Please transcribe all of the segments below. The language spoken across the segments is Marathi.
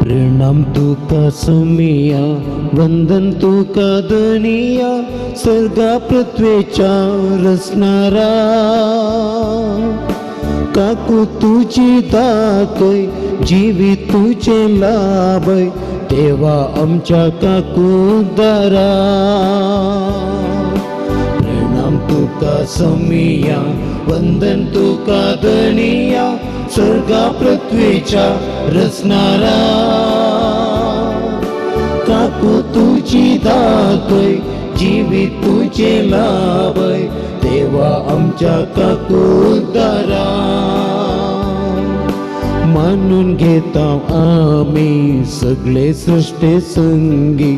प्रणाम तुका सुमिया, वंदन तुका दुनिया, स्वर्गा पृथ्वीच्या रचणारा. काकू तुझी दाखय, जीवी तुझे लाभय, तेव्हा आमच्या काकू दारा. प्रणाम तुका सुमिया, वंदन तुका दुनिया, स्वर्गा पृथ्वीच्या रचणारा. काकू तुझी दाखय, जीवी तुझे लाभय, तेव्हा आमच्या काकू दारा. मानून घेता आम्ही सगळे सृष्टी संगी,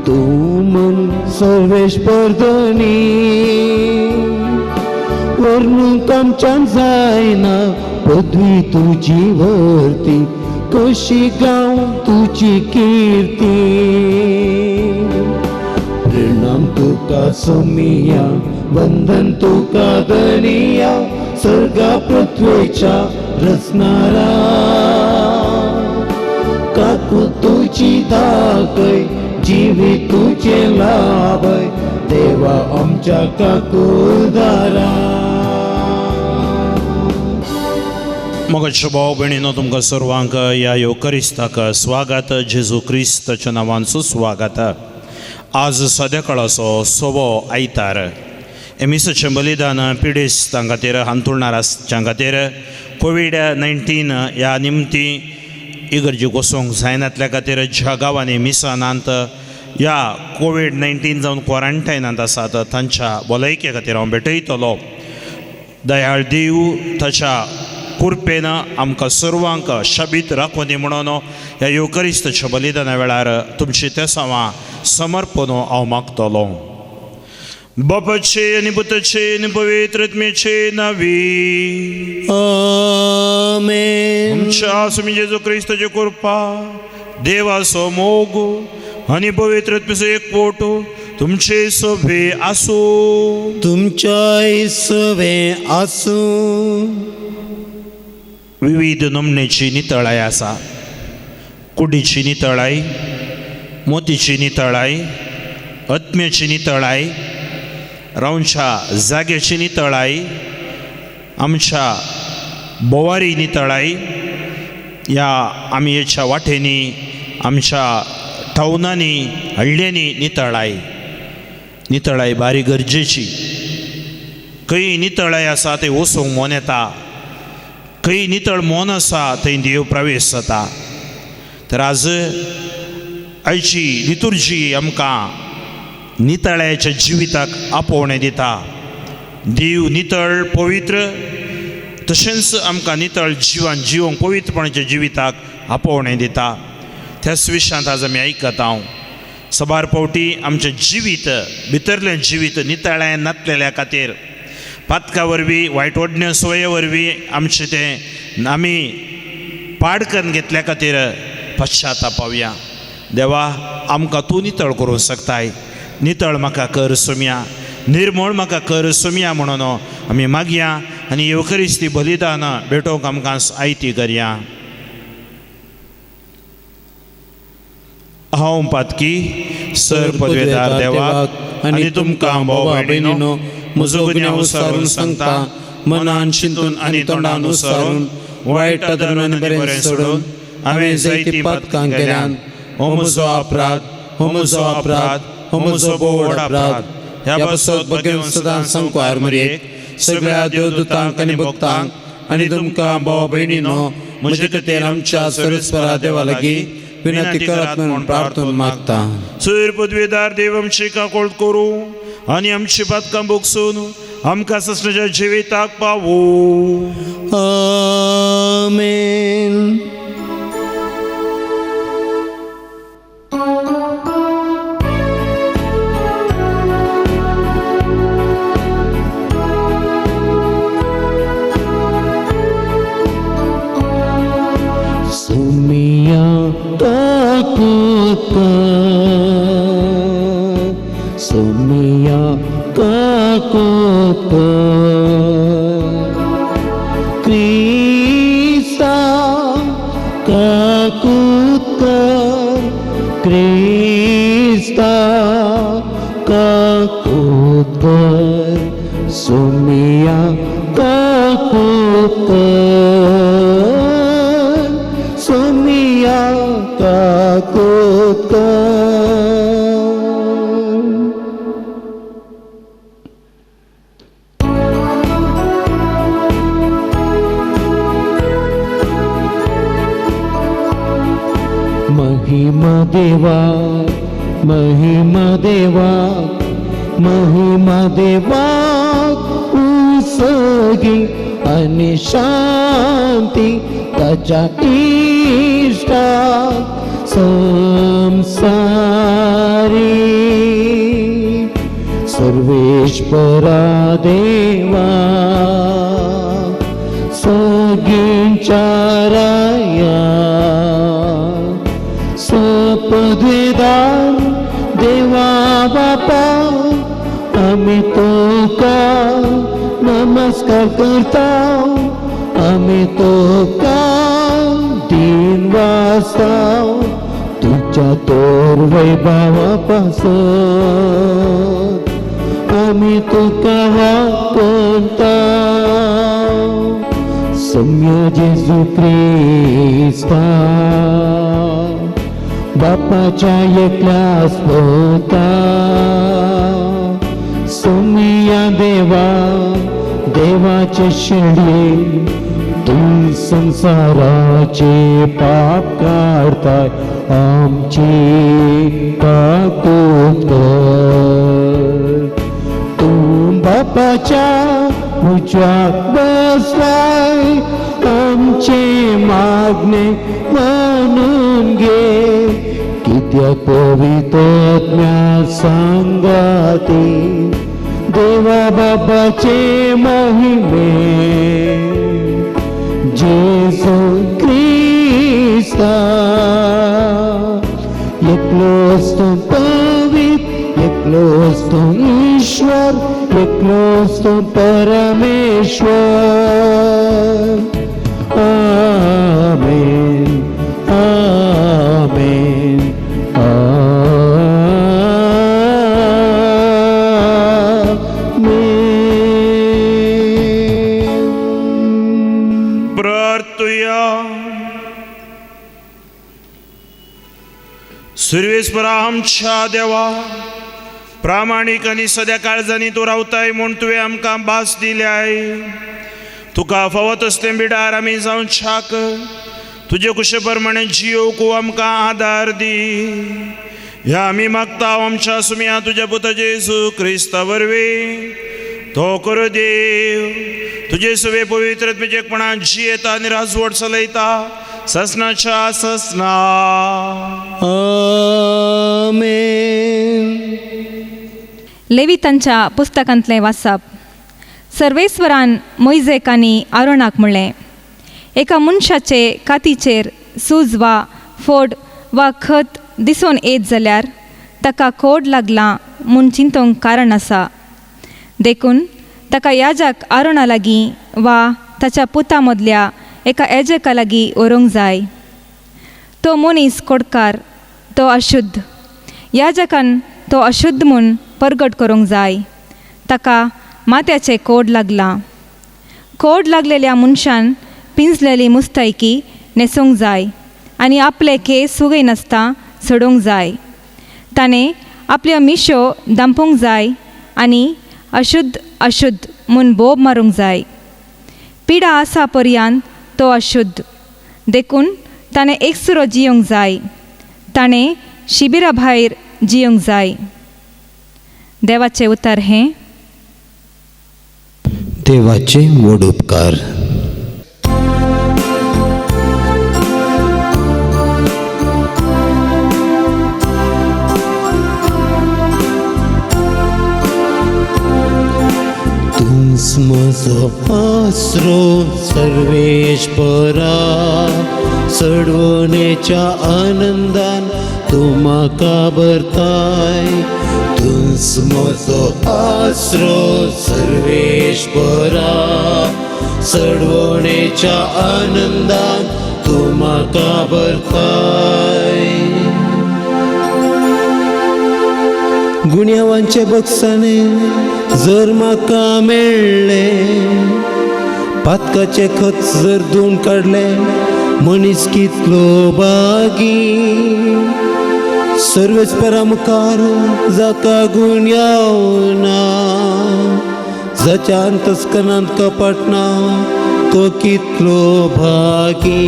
तू मन सर्वेश परधनी. वर्णूक आमच्या जायना पदवी तुझी वरती, कशी गाव तुझी कीर्ती. प्रणाम तुका सुमिया, वंदन तुका दुनिया, स्वर्गा पृथ्वीच्या रचणारा. काकू तुझी दाखय, जीवी तुझे लाभय, देवा आमच्या काकू दारा. मोगाचे भाव भयणीनो, तुमकां सर्वांक ह्या योकरिस्ताक स्वागत. जेजू क्रिस्ताच्या नांवान सुस्वागत. आज संध्याकाळचो 6वो आयतार. एमिसाचें बलिदान पिडेस्तां खातीर, हांतुरणारांच्या खातीर कोविड-19 ह्या निमती इगर्जेक वचूंक जायनातल्या खातीर ज्या गांवांनी मिसानांत ह्या कोविड-19 जावन क्वॉरंटायनांत आसात तांच्या भलायके खातीर हांव भेटयतलो. दयाळ देव ताच्या कृपेन आमकां सर्वांक शाबीत राखूंदी म्हणून ह्या योकरिस्ताच्या बलिदाना वेळार तुमची तेसावां समर्पण हांव मागतलो. बापाचे आनी पुताचे आनी पवित्र आत्म्याचे नांवी आमेन. आमच्या आसमी जेजू क्रिस्ताची कृपा, देवाचो मोग आनी पवित्र आत्म्याचो एकवट तुमचे सभे आसूं. तुमच्याय सवे आसूं. विविध नमनेची नितळाय आसा. कुडीची नितळाय, मोतीची नितळाय, आत्म्याची नितळाय, रावच्या जाग्याची नितळाय, आमच्या बोवारी नितळाय, ह्या आमयेच्या वाटेनी, आमच्या टावनांनी, हळ्यांनी नितळाय. नितळाय बारी गरजेची. खंय नितळाय आसा थंय वचूंक मन येता, खंय नितळ मन आसा थंय देव प्रवेश जाता. तर आज आयची लितुर्जी आमकां नितळ्याच्या जिविताक आपोवणें दिता. देव नितळ पवित्र, तशेंच आमकां नितळ जिवन जिवंक पवित्रपणाच्या जिविताक आपोवणें दिता. त्याच विशयांत आज आमी आयकता. हांव सबार फावटी आमचें जिवीत, भितरलें जिवीत नितळ्यान नातलेल्या खातीर पातका वरवीं, वायट ओडण्यो सवये वरवीं आमचें तें आमी पाड करून घेतल्या खातीर पश्चातापावया. देवा, आमकां तूं नितळ करूंक शकताय. नितळ म्हाका कर सुम्या, निर्मळ म्हाका कर सुम्या म्हणून आमी मागया आनी येवकरिस्ती बलिदान भेटोवंक आमकां आयती करया. हांव पातकी सर पदवेदार देवाक आनी तुमकां भाव भयणीनो म्हजो गुन्यांव उसारून सांगता. मनान, चिंतून आनी तोंडान उसारून वायट धर्मान बरें सोडून हांवें जायतीं पातकां केल्यान. हो म्हजो अपराध, हो म्हजो अपराध, हो म्हजो बोड अपराध. ह्या बसत बगेवन सदां सांगवार मरेक सगळ्या देवदूतांक आनी भक्तांक आनी तुमकां भाव भयणीनो म्हजे खातीर आमच्या सर्वेस्परा देवा लागीं विनंती करात म्हणून प्रार्थना मागता. सर पदवेदार देव आमची काकोळ करूं आनी आमची पातकां बोगसून आमकां ससण्याच्या जिविताक पावूं. आमेन. काकोत्तर सोमिया काकोत्तर सोमिया काकोत्तर महिमा देवा महिमा देवा महिमा देवा उसगी आणि शांती त्याच्या इष्टा संसारी सर्वेश्वरा देवा सगळ्यांच्या राया सपद्वेदान देवा बापा आम्ही तुका नमस्कार करता आम्ही तुका दिन वाजता तुझ्या तोर वैभवापासून आम्ही तुका वाकता सम्य जेजू ख्रिस्ता बापाच्या एकल्या स्वता सोमिया देवा देवाचे शेडे तू संसाराचे पाप काढताय आमचे काकोत्तर तू बापाच्या उजव्यात बसलाय आमचे मागणे मानून घे कित्या पवित्रात्म्या सांगाते देवा बाबाचे महिमे जेसू ख्रिस्ता एकलोच तो पवित्र एकलोच तो ईश्वर एकलोच तो परमेश्वर आमेन आमेन आमेन प्रार्थूया. सर्वेस्परा आमच्या देवा प्रामाणिक आणि सद्या काळजांनी तू रावताय म्हूण तुवें आमकां भास दिल्याय तुका फावत असले बिडार आमी जावन छाक तुजे कुशे प्रमाणे जियोवंक आमकां आदार दी ह्या आमी मागता आमच्या सुमया तुज्या पुता जेजू क्रिस्ता वरवीं तो कर देव तुजे सवे पवित्र आत्मेचेपणान जियेता आनी राजवट चलयता ससनाच्या ससना आमेन. लेवितांच्या पुस्तकांतलें वाचप. सर्वेस्वरान मोइजेक आनी आरोनाक म्हणलें, एका मनशाचे कातीचेर सूज वा फोड वा खत दिसून येत जाल्यार ताका कोड लागला म्हूण चिंतोवंक कारण आसा. देखून ताका याजक आरोना लागीं वा ताच्या पुता मदल्या एका याजका लागीं व्हरूंक जाय. तो मनीस कोडकार तो अशुद्ध. याजकान तो अशुद्ध म्हूण परगट करूंक जाय. ताका माथ्याचे कोड लागला. कोड लागलेल्या मनशान पिंजलेली मुस्तायकी न्हेसूंक जाय आनी आपले केस सुगय नासता सोडूंक जाय. ताणें आपल्यो मिशो दांपूंक जाय आनी अशुद्ध अशुद्ध म्हूण बोब मारूंक जाय. पिडा आसा पर्यंत तो अशुद्ध. देखून ताणें एकसुरो जियोंक जाय. ताणें शिबिरा भायर जियोंक जाय. देवाचे उतर हें. देवाचे व्हड उपकार. तूंच म्हजो आसरो सर्वेश्वरा चडवणेच्या आनंदान तूं म्हाका भरताय. तूंच म्हजो आसरो सर्वेश्वरा चडवणेच्या आनंदान तूं म्हाका भरताय. गुण्यावांचे बक्षाने जर म्हाका मेळ्ळे, पातकाचे खत जर धुवन काडले, मनीस कितलो बागी. सर्वेस्परा मुखार जाका गुण्यावना, जाच्या अंतस्करणांत कपट ना, तो कितलो भागी.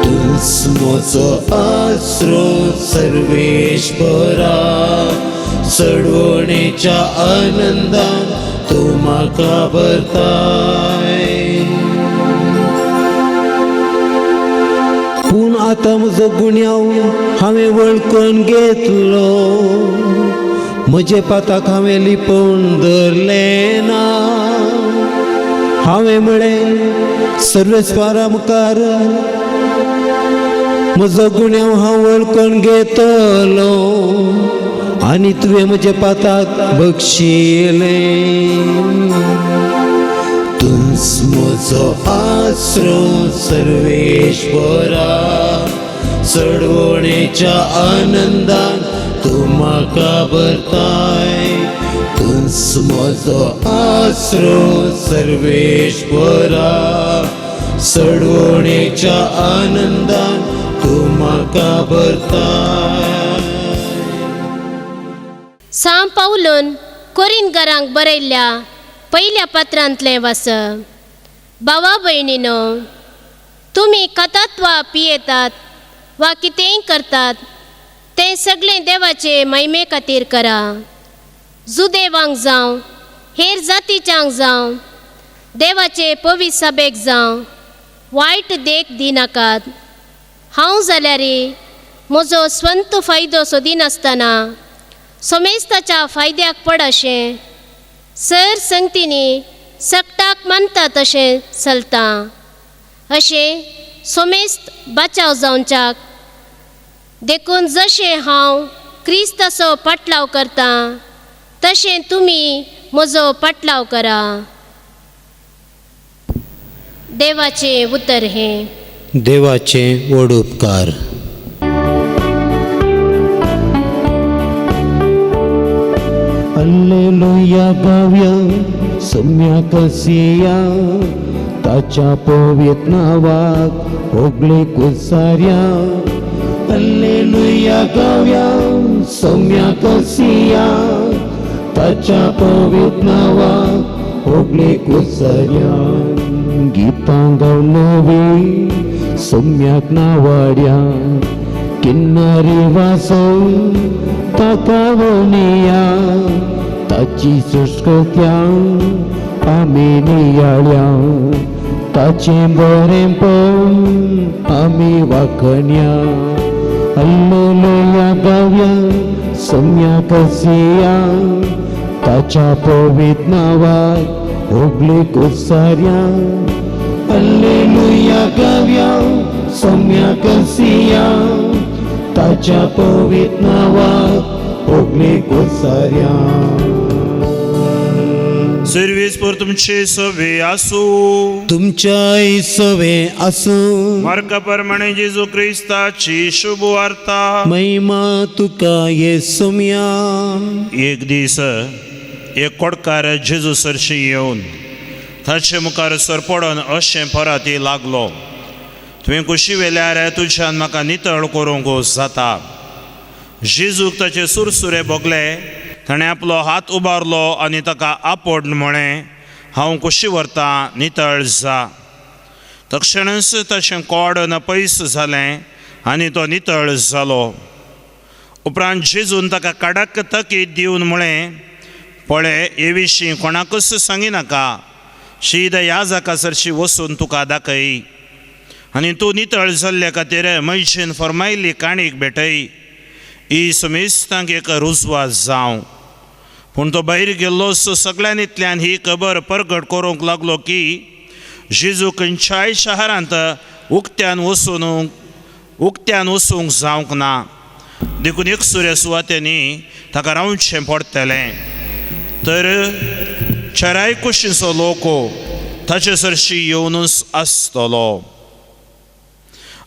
तूंच म्हजो आसरो सर्वेश्वरा, चडवणेच्या आनंदान तूं म्हाका भरताय. पूण आतां म्हजो गुण्याव हांवें वळखून घेतलो, म्हजे पाताक हांवें लिपोवन धरले ना. हांवें म्हळें सर्वेस्परा मुखार म्हजो गुण्याव हांव वळखून घेतलो, आनी तुवें म्हजे पाताक बक्षिले. तूंच म्हजो आसरो सर्वेश्वरा, चडवणेच्या आनंदान तूं म्हाका भरताय. तूंच म्हजो आसरो सर्वेश्वरा, चडवणेच्या आनंदान तूं म्हाका भरताय. सांव पावलोन कोरिंथकारांक बरयल्ल्या पयल्या पत्रांतलें वाचप. भावा भयणीनो, तुमी खातात वा पियेतात वा कितेंय करतात, तें सगळें देवाचे महिमे खातीर करा. जुदेवांक जावं हेर जातीच्यांक जावं, देवाचे पवित्र सभेक जावं वायट देख दिनाकात. हांव जाल्यार म्हजो स्वंत फायदो सोदिनासतना सोमेस्ताच्या फायद्याक पड अशें सर संगतींनी सक्ताक मानता तशें चलता. अशें सोमेस्त बाचाव जावच्याक देखून जशें हांव क्रिस्ताचो पाटलाव करता, तशें तुमी म्हजो पाटलाव करा. देवाचें उतर हें. देवाचे व्हड उपकार. हल्लेलुया गावया सम्या कसिया, ताच्या पवित्र नावाक ओगले कुसार्या. हल्लेलुया गावया सम्या कसिया, ताच्या पवित्र नावाक ओगले कुसार्या. गीतां गावनवी सम्याक नावाड्या, किन्नारी वासोव ताका वणिया. ताची सुश्कत्या आमी नियाळ्या, ताचें बरेंपण आमी वाखण्या. हल्लेलुया गावया सम्या कसिया, ताच्या पवित्र नावाक ओगले कुसार्या. हल्लेलुया गावया सम्या कसिया, ताच्या पवित्र नावाक ओगले कुसार्या. सर्वेस्पर तुमचे सवे आसू, तुमच्याय सवे आसूं. मार्का प्रमाणे जेजू क्रिस्ताची शुभ वार्ता. महिमा तुका येसुम्या. एक दीस एक कोडकार जेजू सरशी येवन ताचे मुखार सरपडोन अशें परत लागलो, तुवें कुशी वेल्यार तुज्यान म्हाका नितळ करूंक जाता. जेजूक ताचे सुरसुरे भोगले. ताणें आपलो हात उबारलो आनी ताका आपड म्हळें, हांव कुशी व्हरतां, नितळ जा. तक्षणच ताचें कोड नपयस जालें आनी तो नितळ जालो. उपरांत जेजून ताका कडक तकीद दिवन म्हळें, पळय, हे विशीं कोणाकूच सांगिनाका. शीद याजका सरशी वचून तुका दाखय आनी तूं नितळ जाल्ले खातीर मैशेन फर्मायिल्ली काणीक भेटय. ही समेस्तांक एक रुजवात जावं. पूण तो भायर गेल्लो सगळ्यांनींतल्यान ही खबर परगट करूंक लागलो की जेजू खंयच्याय शारांत उक्त्यान वचूंक जावंक ना. देखून एक सुऱ्या सुवातेनी ताका रावचें पडटलें. तर चराय कुशीचो लोक ताचे सरशी येवनूच आसतलो.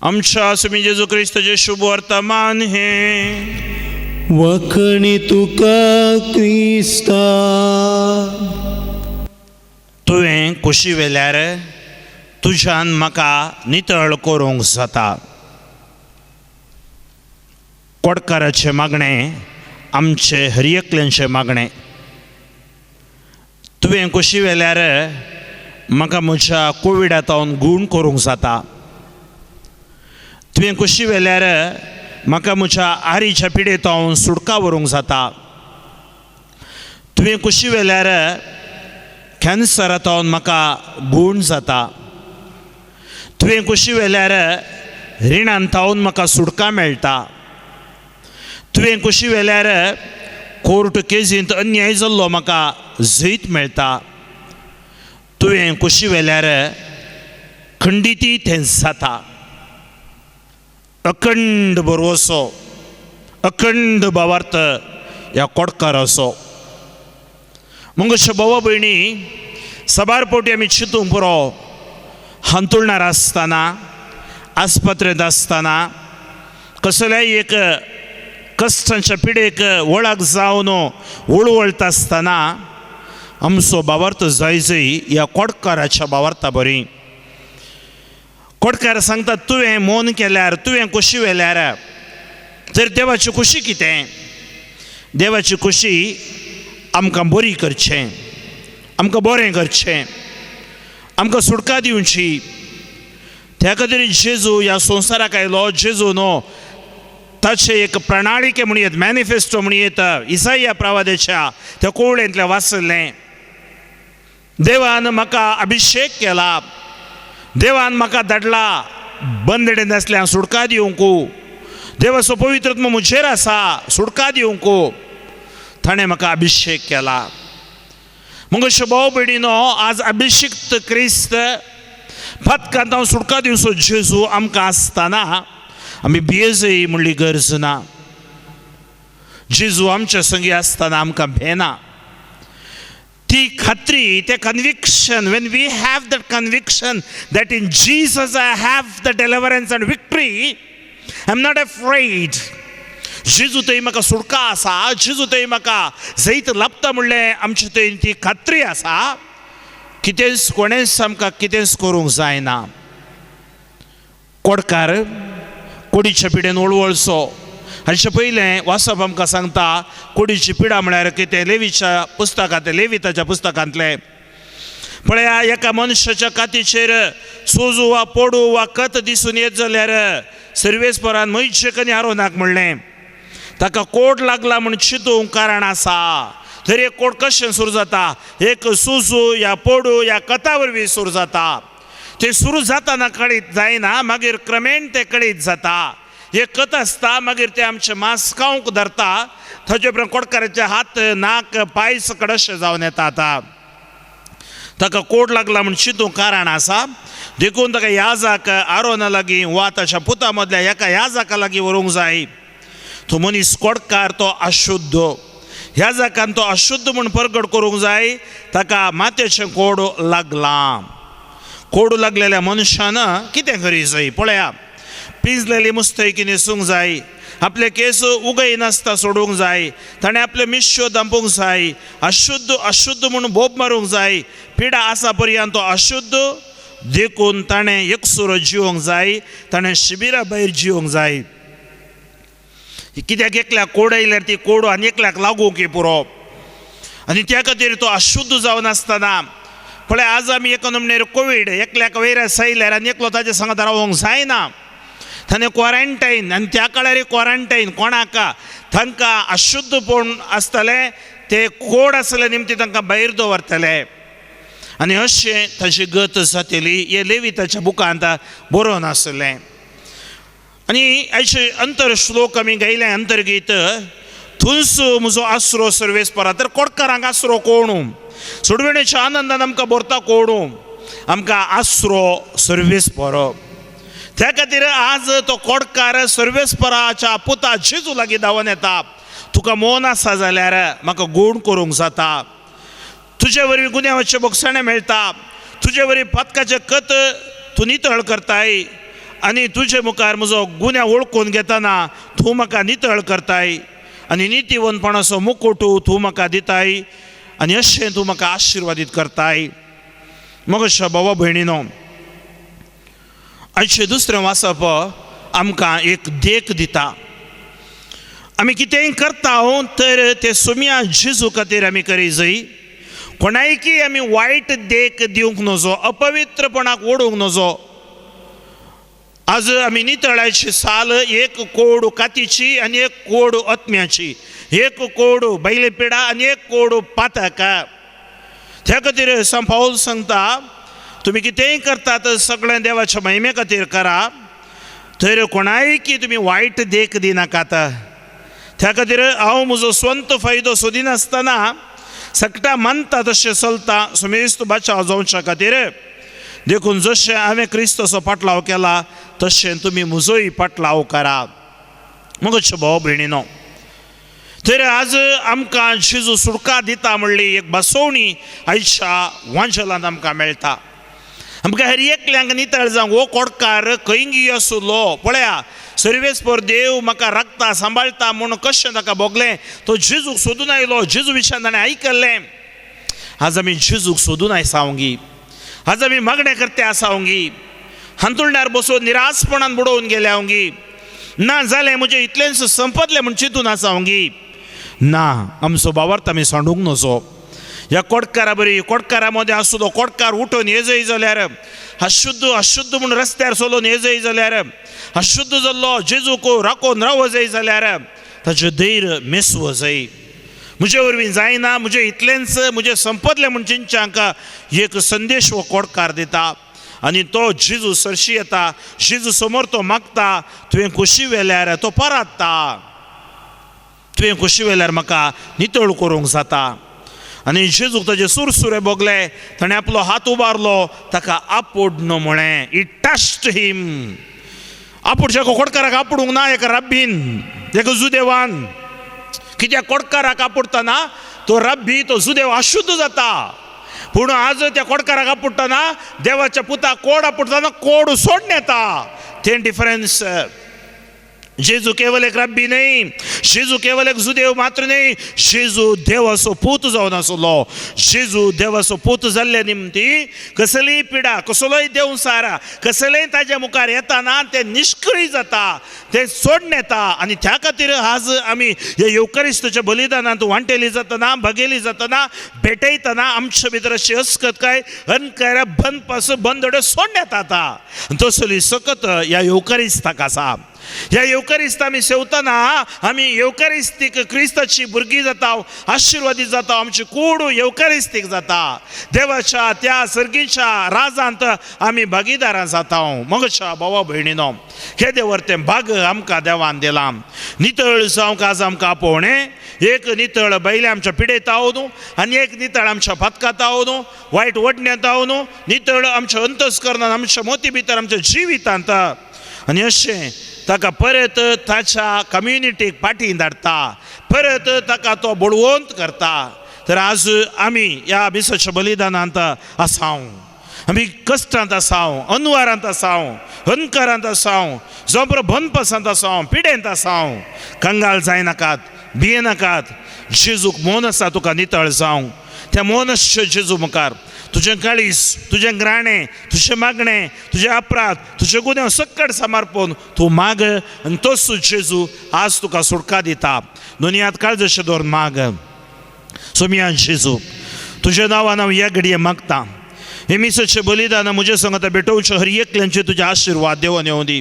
आमच्या आसमी जेजू क्रिस्ताचे शुभ वर्तमान हें. वखणी तुका क्रिस्ता. तुवें कुशी वेल्यार तुज्यान म्हाका नितळ करूंक जाता. कोडकाराचें मागणें आमचे हर एकल्यांचें मागणें. तुवें कुशी वेल्यार म्हाका म्हज्या कोविडांतावन गूण करूंक जाता. तुवें कुशी वेल्यार म्हाका म्हज्या आरीच्या पिडेतावन सुटका व्हरूंक जाता. तुवें कुशी वेल्यार कॅन्सरांतावन म्हाका गूण जाता. तुवें कुशी वेल्यार रिणांतावन म्हाका सुटका मेळटा. तुवें कुशी वेल्यार कोर्ट केसींत अन्याय जाल्लो म्हाका जैत मेळटा. तुवें कुशी वेल्यार खंडिती तें जाता. अखंड बरवसो, अखंड भावार्थ ह्या कोडकाराचो. मुंगश्य भावा भयणी, सबार पोटी आमी चिंतूंक पुरो. हांतुरणार आसतना, आस्पत्रेंत आसतना, कसल्याय एक कश्टांच्या पिडेक वळख जावन वळवळटा आसतना आमचो भावार्थ जाय जय ह्या कोडकाराच्या भावार्था बरी. कोडकार सांगता तुवें मौन केल्यार, तुवें कुशी वेल्यार तर देवाची कुशी कितें? देवाची कुशी आमकां बरी करचें, आमकां बरें करचें, आमकां सुटका दिवची. त्या खातीर जेजू ह्या संवसाराक आयलो. जेजू न्हू ताचे एक प्रणाळिके म्हणयत, मॅनिफेस्टो म्हणयत, इसाया प्रवादेच्या त्या कोवळेंतलें वाचलें. देवान म्हाका अभिशेक केला, देवान म्हाका धाडला बंदडेन आसल्यांक सुटका दिवंक. देवाचो पवित्रत्व म्हजेर आसा सुटका दिवंक. ताणें म्हाका अभिशेक केला. मुंगश्य भाव भयणीनो, आज अभिषिक्त क्रिस्त पथकांत हांव सुटका दिवचो जेजू आमकां आसतना आमी भियेजय म्हणली गरज ना. जेजू आमच्या संगी आसतना आमकां भेना. ती खात्री, ते conviction, when we have that conviction that in Jesus I have the deliverance and victory, I'm not afraid. जेजू थंय म्हाका सुटका आसा, जेजू थंय म्हाका जैत लाभता म्हणलें आमचे थंय ती खात्री आसा. कितेंच कोणेंच आमकां कितेंच करूंक जायना. कोडकार कोडीच्या पिडेन वळवळचो. हाचे पयलें वाचप आमकां सांगता कोडीची पिडा म्हळ्यार कितें. लेवीच्या पुस्तकांतलें, लेविताच्या पुस्तकांतलें पळया, एका मनशाच्या कातीचेर सोजू वा पोडू वा कत दिसून येत जाल्यार सर्वेस्परान मयचे कनी आरोनाक म्हणलें. ताका कोड लागला म्हूण चिंतूंक कारण आसा. तर एक कोड कशें सुरू जाता? एक सुजू या पोडू या कथा वरवीं सुरू जाता. ते सुरू जातना कळीत जायना, मागीर क्रमेण ते कळीत जाता. एक कथ आसता, मागीर ते आमचे मास्कावंक धरता. ताचे उपरांत कोडकाराचे हात, नाक, पाय सकट अशें जावन येता. आतां ताका कोड लागला म्हूण चिंतूंक कारण आसा. देखून ताका याजाक आरोना लागीं वा ताच्या पुता मदल्या एका याजाका लागीं व्हरूंक जाय. तो मनीस कोडकार तो अशुद्ध. याजाकान तो अशुद्ध म्हूण परगट करूंक जाय. ताका मातयेचें कोड लागलां. कोड लागलेल्या मनशान कितें करी जाय? पळया, पिंजलेली मुस्तैकी न्हेसूंक जाय. आपले केस उगय नासता सोडूंक जाय. ताणें आपले मिश्यो दांपूंक जाय. अशुद्ध अशुद्ध म्हणून बोब मारूंक जाय. पिडा आसा पर्यंत तो अशुद्ध. देखून ताणें एकसुरो जिवंक जाय. ताणें शिबिरा भायर जिवंक जाय. कित्याक एकल्याक कोड आयल्यार ती कोड आनी एकल्याक लागूंक पुरो. आनी त्या खातीर तो अशुद्ध जावन आसतना पळय, आज आमी एका नमनेर कोवीड, एकल्याक वैरस आयल्यार आनी एकलो ताचे सांगात रावंक जायना. ताणें क्वॉरंटायन, आनी त्या काळार क्वॉरंटायन कोणाक? तांकां अशुद्धपण आसतलें, ते कोड आसले निमती तांकां भायर दवरतले. आनी अशें ताची गत जातली. हे लेविताच्या बुकांत बरोवन आसलें. आनी आयचे अंतर श्लोक आमी गायले अंतर्गीत. थंयच म्हजो आसरो सर्वेस्परा. तर कोडकारांक आसरो कोण? सोडवणेच्या आनंदान आमकां भरता कोण? आमकां आसरो सर्वेस्परो. त्या खातीर आज तो कोडकार सर्वेस्पराच्या पुता जेजू लागीं धांवन येता. तुका मौन आसा जाल्यार म्हाका गूण करूंक जाता. तुजे वरवीं गुन्यांवाचें बक्षणें मेळटा. तुजे वरवीं पथकाचें कत तूं नितळ करताय. आनी तुजे मुखार म्हजो गुन्यांव वळखून घेतना तूं म्हाका नितळ करताय. आनी नितीवंतपणाचो मुकुट तूं म्हाका दिताय आनी अशें तूं म्हाका आशिर्वादीत करताय. मगशा भावा भयणीनो, आयचें दुसरें वाचप आमकां एक देख दिता. आमी कितेंय करता तर ते सुम्या जेजू खातीर आमी करी जाय. कोणायकी आमी वायट देख दिवंक नजो, अपवित्रपणाक ओडूंक नजो. आज आमी नितळायची साल एक कोड कातीची आनी एक कोड आत्म्याची, एक कोड बैले पिडा आनी एक कोड पातका. त्या खातीर सांत पाऊल सांगता, तुमी कितेंय करतात सगळें देवाच्या महिमे खातीर करा, तर कोणायकी तुमी वायट देख दिनाकात. त्या खातीर हांव म्हजो स्वंत फायदो सोदिनासतना सकटा मानता तशें चलता सुमेस्त बाचाव जावच्या खातीर. देखून जशें हांवें क्रिस्ताचो पाटलाव केला तशें तुमी म्हजोय पाटलाव करा. मगच भाव भयणीनो, तर आज आमकां जेजू सुटका दिता म्हणली एक बसवणी आयच्या वांजलांत आमकां मेळटा. आमकां हेर एकल्यांक नितळ जावंक हो कोडकार खंयी आसलो पळया, सर्वेस्पर देव म्हाका राखता सांबाळटा म्हणून कशें ताका भोगलें. तो जेजूक सोदून आयलो, जेजू विशयान ताणें आयकल्लें. आज आमी जेजूक सोदून आसावंगी, आज आमी मागणें करते आसावंगी, हांतुरण्यार बसून निरासपणान बुडोवन गेल्यावंगी. ना जालें म्हजें इतलेंच संपतलें म्हूण चिंतून आसावंगी. ना, आमचो भावार्थ आमी सांडूंक नजो. ह्या कोडकारा बरी कोडकारा मदें आसूं कोडकार उठून येजय जाल्यार अशुद्ध अशुद्ध म्हूण रस्त्यार चलोवन येजय जाल्यार, अशुद्ध जाल्लो जेजूक राखून राव जाय जाल्यार ताचें धैर्य मेसव जाय. म्हजे वरवीं जायना, म्हजें इतलेंच, म्हजें संपतलें म्हूण चिंतच्यांक एक संदेश हो कोडकार दिता. आनी तो जेजू सरशी येता, जेजू समोर तो मागता, तुवें खोशी वेल्यार तो परात्ता, तुवें खोशी वेल्यार म्हाका नितळ करूंक जाता. आनी जेजूक ताजे सुरसुरे भोगले, ताणें आपलो हात उबारलो, ताका आपोडन म्हळें. इट टच्ड हिम. आपुडच्या कोडकाराक आपुडूंक ना एका राब्बीन, एका जुदेवान. कित्याक कोडकाराक आपुडटना तो राब्बी, तो जुदेव अशुद्ध जाता. पूण आज त्या कोडकाराक आपुडटना देवाच्या पुताक कोड आपुडटना कोड सोडून येता. तें डिफरन्स. जेजू केवल एक रब्बी नहीं, जेजू केवल एक जुदेव मात्र नहीं, जेजू देवाचो पूत जावन आसलो. जेजू देवाचो पूत जाल्ले निमती कसलीय पिडा, कसलोय देवसार, कसलेय ताज्या मुखार येताना ते निष्क्रीय जाता, ते सोडून येता. आनी त्या खातीर आज आमी ह्या युकरिस्ताच्या बलिदानांत वांटेली जातना, भगेली जातना, भेटयतना आमचे भितर अशी अस्कतकाय, अनकार, बनपास, बंदडे सोडून येता. तसली सकत ह्या युकरिस्ताक आसा. ह्या येवकारिस्त आमी सेवतना आमी येवकारिस्तीक क्रिस्ताची भुरगीं जाता, आशिर्वादीत जाता. आमची कूड येवकारिस्तीक जाता. देवाच्या त्या सर्गीच्या राजांत आमी भागीदारां जाता. मगच्या भावा भयणीनो, हे देवर्तें भाग आमकां देवान दिलां. नितळ जावंक आज आमकां आपोवणें. एक नितळ बैले आमच्या पिडेंत न्हू, आनी एक नितळ आमच्या फातकांत न्हू, वायट वडण्यांत न्हू, नितळ आमच्या अंतस्करणांत, आमच्या मोती भितर, आमच्या जिवितांत. आनी अशें ताका परत ताच्या कम्युनिटीक फाटीं धाडटा, परत ताका तो बळवंत करता. तर आज आमी ह्या मिसाच्या बलिदानांत आसाव, आमी कश्टांत आसाव, अनवारांत आसाव, अनकारांत आसाव, जोबरो बनपासांत आसाव, पिडेंत आसाव. कंगाल जायनाकात, भियेनाकात. जेजूक मोन आसा तुका नितळ जावंक. त्या मोनस्य जेजू मुखार तुजें काळीज, तुजें ग्राणें, तुजें मागणें, तुजे अपराध, तुजे गुन्यांव सक्कट समर्पून तूं माग, आनी तोच जेजू आज तुका सुटका दिता. दुनियांत काळजाचें दवरून माग. सोमिया जेजू, तुज्या नांवान हांव ह्या घडये मागता. हे मिसाचें बलिदान म्हजे संगत भेटोवचें हर एकल्यांचे तुजे आशिर्वाद देवन येवं दी.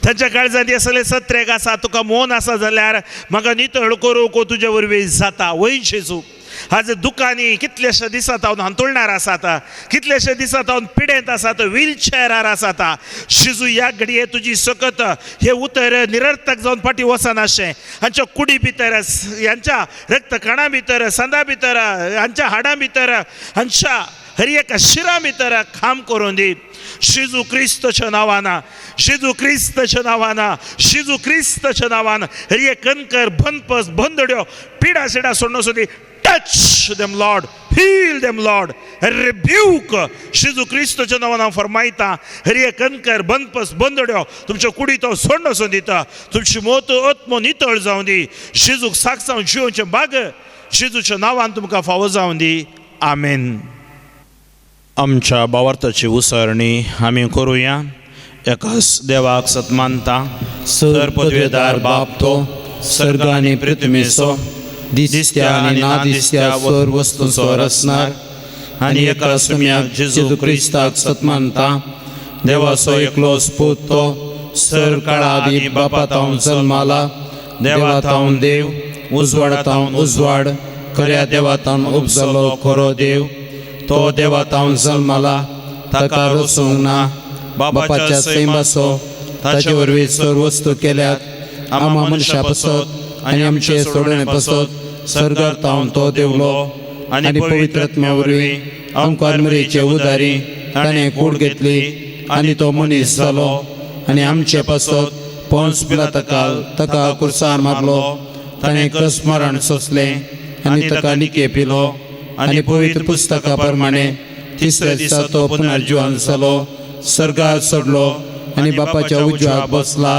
तांच्या काळजांत असले सत्रेक आसा, तुका मोन आसा जाल्यार म्हाका नितळ करूंक तुजे वरवीं जाता. वय जेजू, आज दुकानी कितलेशे दिसात हांव हांतुरणार आसात, कितलेशे दिसात हांव पिडेंत आसात, व्हीलचॅरार आसात. जेजू ह्या घडये तुजी सकत हे उतर निरर्थक जावन फाटीं वचनाशें. हांच्या कुडी भितर, ह्यांच्या रक्तकणां भितर, सांदा भितर, हांच्या हाडां भितर, हांच्या हर एका शिरा भितर काम करून दी. जेजू क्रिस्ताच्या नांवान, जेजू क्रिस्ताच्या नांवान, जेजू क्रिस्ताच्या नांवान हर एक कणकर, बनपस, बंदड्यो, पिडा सिडा सोडून दी. Touch them, Lord, Heal them, Lord. Rebuke. Jesu Cristoच्या नावान हांव फरमायता. हरिये कणकर बंदपस बंदड्यो तुमच्या कुडीतो सोंड असो दिता. तुमची मोत आत्मो नितळ जावं दी. जेजूक सागसाव जिवोवचे बाग जेजूच्या नावान तुमकां फावो जावं दी. आमेन. आमच्या भावार्थाची उसरणी आमी करुया. एकाच देवाक सत मानता. सर पदवेदार बाप तो सर्ग आणि पृथ्वीचो दिसत्या आणि नादिसत्या सर वस्तूंचो रचणार आणि एका सम्याक जेजू क्रिस्ताक सत मानता. देवाचो एकलो स्पूत तो सर काळादी बापातावन जल्माला. देवातावन देव उजवाडातावन उजवाड खऱ्या देवातावन उपजलो खरो देव. तो देवातावन जल्माला ताका रचूंक ना. बापाच्या सैमाचो ताचे वरवीं सर्व वस्तू केल्यात. आम्हा मनशा पसत आनी आमचे सोडणे पसत सर्गार तो देवलो आनी पवित्र आत्म्या वरवीं आमकां मरेचे उदारी ताणें कूड घेतली आनी तो मनीस जालो आनी आमचे पसत पोंस पिलाताकाल ताका कुर्सार मारलो. ताणें कस मरण सोंसलें आनी ताका निके पिलो आनी पवित्र पुस्तका प्रमाणे तिसऱ्या दिसा तो पुनर्जीवन जालो. सर्गार चडलो आनी बापाच्या उजवाक बसला.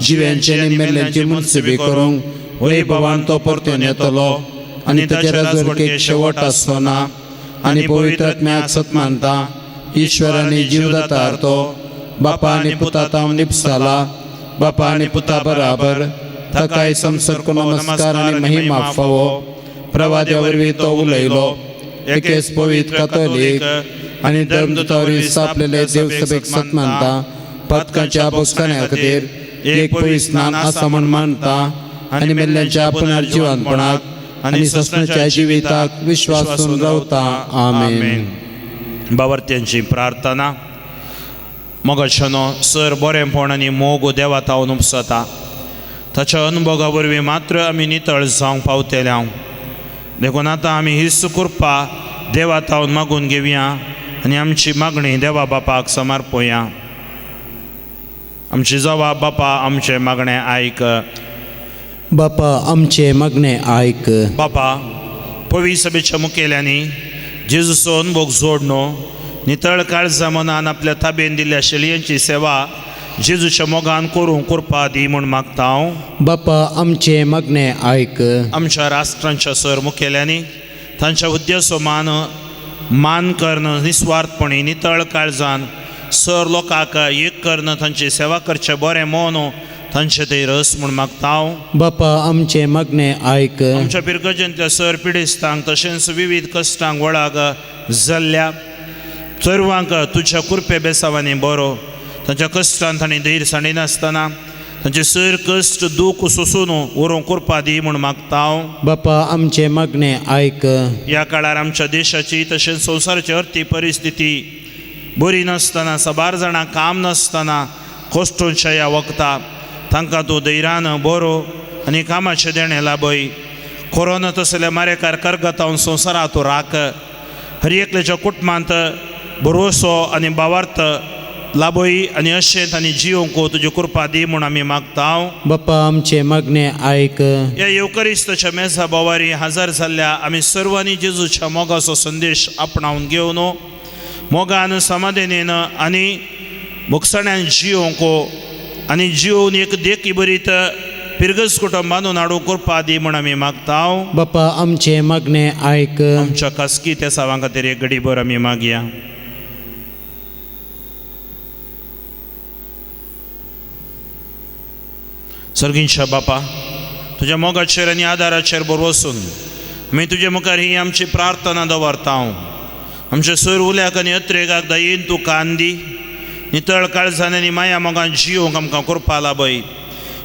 जिव्यांचे आनी मेल्ल्यांची मुनसिबी करूंक वैभवान तो परतून येतलो आनी ताचे राजवटीक शेवट आसचो ना. आनी पवित्र आत्म्याक सत मानता. ईश्वर आनी जीवदातार तो बापा आनी पुता ताव निपसाला. बापा आनी पुता बराबर ताकाय संसर्ग नमस्कार आनी महिमा फावो. प्रवाद्या वरवीं तो उलयलो. एकेच पवित्र कातोलीक आनी धर्मदुतावरी स्थापलेले देवसभेक सत मानता. पदकांच्या भोसकान्या खातीर एक पवित्र स्नान आसा म्हूण मानता आनी मेल्ल्यांच्या पुनर्जीवनपणाक आनी ससण्याच्या जिविताक विश्वासून रावता. आमेन. भावार्थ्यांची प्रार्थना. मोगाच्यानो सर बरेंपण आनी मोग देवातावन उपसता. ताच्या अनुभवा वरवीं मात्र आमी नितळ जावंक पावतल्या. देखून आतां आमी ही सुकृपा देवातावन मागून घेवया आनी आमची मागणी देवा बापाक समर्पया. आमची जबाब बापा आमचे मागणे आयक. बापा आमचे मागणे आयक. बापा पवित्र सभेच्या मुखेल्यांनी जेजूचो अनुभव जोडनो नितळ काळजा मनान आपल्या ताब्यान दिल्ल्या शेलयांची सेवा जेजूच्या मोगान करूंक कृपा दी म्हूण मागता हांव. बापा आमचे मागणे आयक. आमच्या राष्ट्रांच्या सर मुखेल्यांनी तांच्या हुद्द्याचो मान करण निस्वार्थपणी नितळ काळजान सर लोकांक एक करण तांची सेवा करचे बरें मोन तांचे थंय रस म्हूण मागता हांव. बापा आमचे मागणे आयक. आमच्या पिरगजेंतल्या सर पिडेस्तांक तशेंच विविध कश्टांक वळाक जाल्ल्या सर्वांक तुज्या कृपे बेसावांनी बरो. तांच्या कश्टांत तांणी धैर्य साडिनासतना तांचे सर कश्ट दूख सोसून व्हरूंक कृपा दी म्हूण मागता हांव. बापा आमचे मागणे आयक. ह्या काळार आमच्या देशाची तशेंच संवसाराची अर्थीक परिस्थिती बरी नासतना साबार जाणांक काम नासतना कश्टांच्या ह्या वखदाक तांकां तूं धैर्यान बरो आनी कामाचें देणें लाभय. कोरोना तसले मारेकार करगतावन संवसारांत तूं राख. हर एकल्याच्या कुटुंबांत भरवंसो आनी भावार्थ लाभय आनी अशेंच आनी जिवंक तुजी कृपा दी म्हूण आमी मागता हांव. बापा आमचे मागणे आयक. ह्या येवकरिस्ताच्या मेजा बोवारी हजर जाल्ल्या आमी सर्वांनी जेजूच्या मोगाचो संदेश आपणावन घेवन मोगान समाधानीन आनी मुखसण्यान जिवंक आनी जिवन एक देखी बरीत पिरगस कुटुंब बांदून हाडूंक कृपा दी म्हूण आमी मागता हांव. बापा आमचे मागणे आयक. आमच्या खासगी त्या सावां खातीर एक घडीभर आमी मागया. सर्गींच्या बापा तुज्या मोगाचेर आनी आदाराचेर बरो वचून आमी तुजे मुखार ही आमची प्रार्थना दवरता हांव. आमच्या सर उल्याक आनी अत्रेकाक दयेन तूं कान दी. नितळ काळजान आनी माया मोगान जिवंक आमकां कृपा लाभय.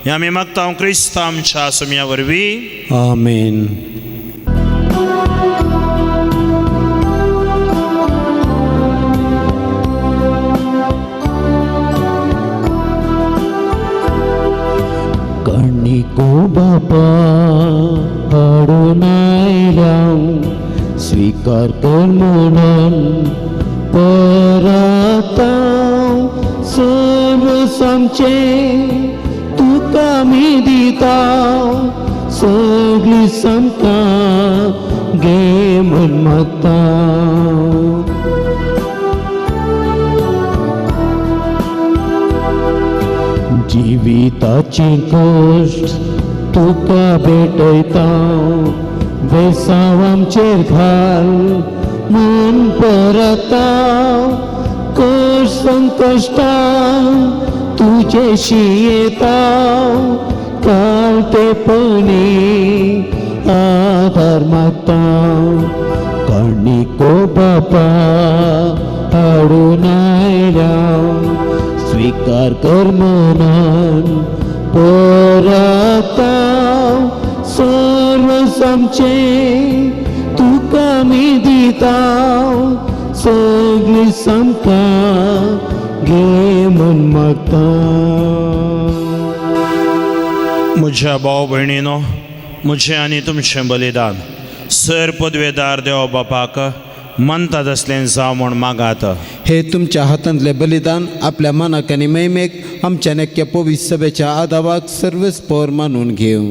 हें आमी मागता हांव क्रिस्तांव आमच्या सुमया वरवीं. आमेन. कणिको बापा हाडून आयल्या स्वीकार कर म्हणून परत सर्व आमचे तुका मी दिता सगळी समका घे मनमत्ता जिविताची कश्ट तुका भेटयता वेसाव आमचेर घाल मन परता कश्ट संकश्टा तुझेशी येता काल तेपणी आधार मागता काणिको बापा हाडून आयल्या स्वीकार कर मनान परता सर्व आमचे तुका मी दिता सगळी समका घे मन मागता म्हज्या भाव भयणीनो म्हजें आनी तुमचें बलिदान सर पदवेदार देव बापाक मनता तसलें जावं म्हूण मागात. हे तुमच्या हातांतले बलिदान आपल्या मनाक आनी मैमेक आमच्या नेक्या पवित्र सभेच्या आदावाक सर्वस्पर मानून घेऊ.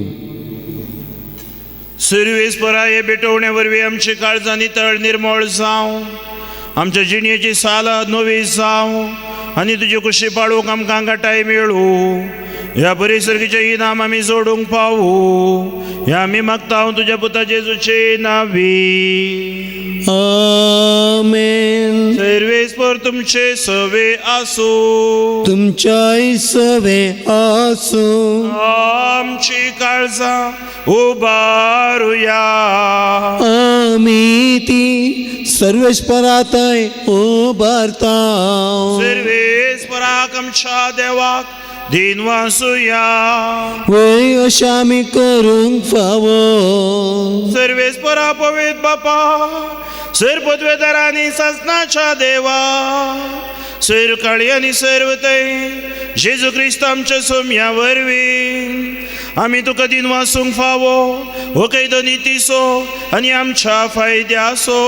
सर्वेस्परा हे भेटवणे वरवीं आमची काळजां नितळ निर्मळ जावं आमच्या जिणेची साल नवी जावं आनी तुजे कुशी पाळूंक आमकां घटाय मेळूं ह्या बरे सर्गीचें इनाम आमी जोडूंक पावूं हें आमी मागता हांव तुज्या पुता जेजूचे नांवी. आमेन. सर्वेस्पर तुमचे सवे आसूं तुमच्याय सवे आसूं आमची काळजां उबारुया आमी ती सर्वेस्परातय उबारता. सर्वेस्पराक आमच्या देवाक दिन वासुया वय अशें आमी करूंक फावो. सर्वेस्परा पवित्र बापा सर पदवेदार आनी सासणाच्या देवा सर काळी आनी सर्वतय जेजू क्रिस्त आमच्या सोम्या वरवीं आमी तुका दिन वासूंक फावो हो कैदो नितीसो आनी आमच्या फायद्यासो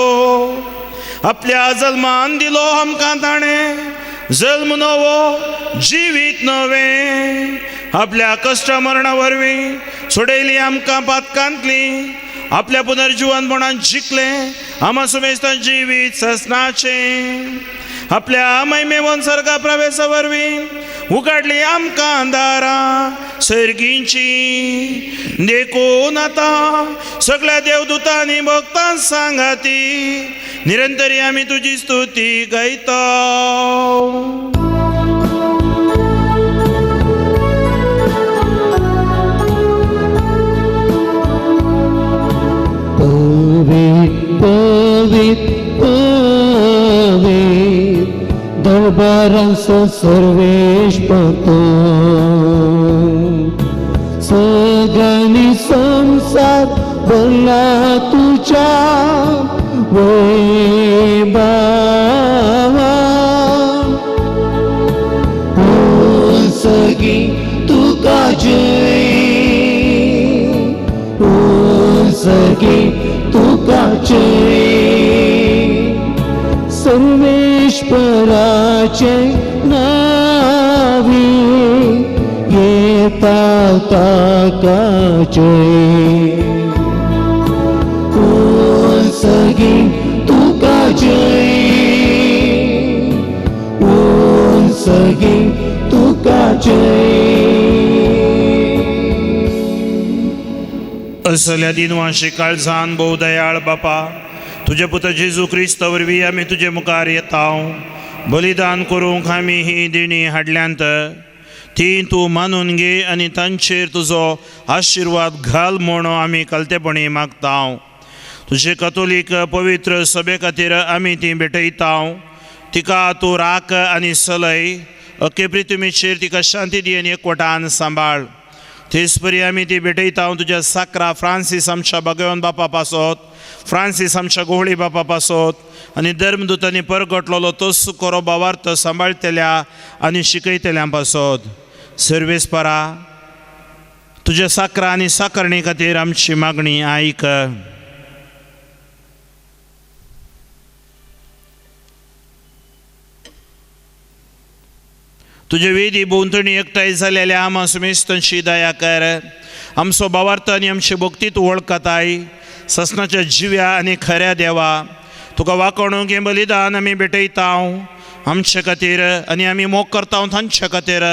आपल्या जल्मान दिलो आमकां ताणें जल्म नवो जिवीत नवें आपल्या कश्ट मरणा वरवीं सोडयली आमकां पातकांतली आपल्या पुनर्जीवनपणान जिखलें आमा सुमेस्तां जिवीत ससनाचें आपल्या मैमेवन सर्गा प्रवेशा वरवीं उगाडली आमकां दारां सर्गींची देखून आतां सगळ्या देवदूतांनी भक्तां सांगाती निरंतरी आमी तुजी स्तुती गायता. पवित्र दरबारांचो सर्वेश पतो सगळ्यांनी संसार भरला तुझ्या वैभवा सगळी तुका जय सगळी तुका जय सर्वेश्वराचे नावी येता ताका जय सगळी तुका जय सगळी तुका जय. असल्या दिनवाशी काळजान भोव दयाळ बापा तुझे पुत्र जेजू क्रिस्त वरवीं आमी तुजे मुखार येता बलिदान करूंक आमी ही दिणी हाडल्यांत ती तूं मानून घे आनी तांचेर तुजो आशिर्वाद घाल म्हूण आमी कलतेपणी मागता. तुजे कथोलीक पवित्र सभे खातीर आमी ती भेटयता तिका तूं राख आनी सलय अख्खे पृथ्वीचेर तिका शांती दी आनी एकवटान सांबाळ. तेच परी आमी ती भेटयता तुज्या साकरा फ्रांसीस आमच्या भगवान बापा पासत फ्रांसीस आमच्या गोहळी बापा पासत आनी धर्मदूतांनी परगटलेलो तोच कोरो भावार्थ सांबाळतेल्या आनी शिकयतेल्या पासत सर्वेस्परा तुज्या साकरा आनी साकरणे खातीर आमची मागणी आयक. तुजे वेदी भोंवतणी एकठांय जालेल्या आमा सुमेस्तांची दया कर. आमचो भावार्थ आनी आमची भक्ती तूं वळखताय. ससनाच्या जिव्या आनी खऱ्या देवा तुका वाकोणूक हें बलिदान आमी भेटयतांव आमचे खातीर आनी आमी मोग करतांव तांचे खातीर.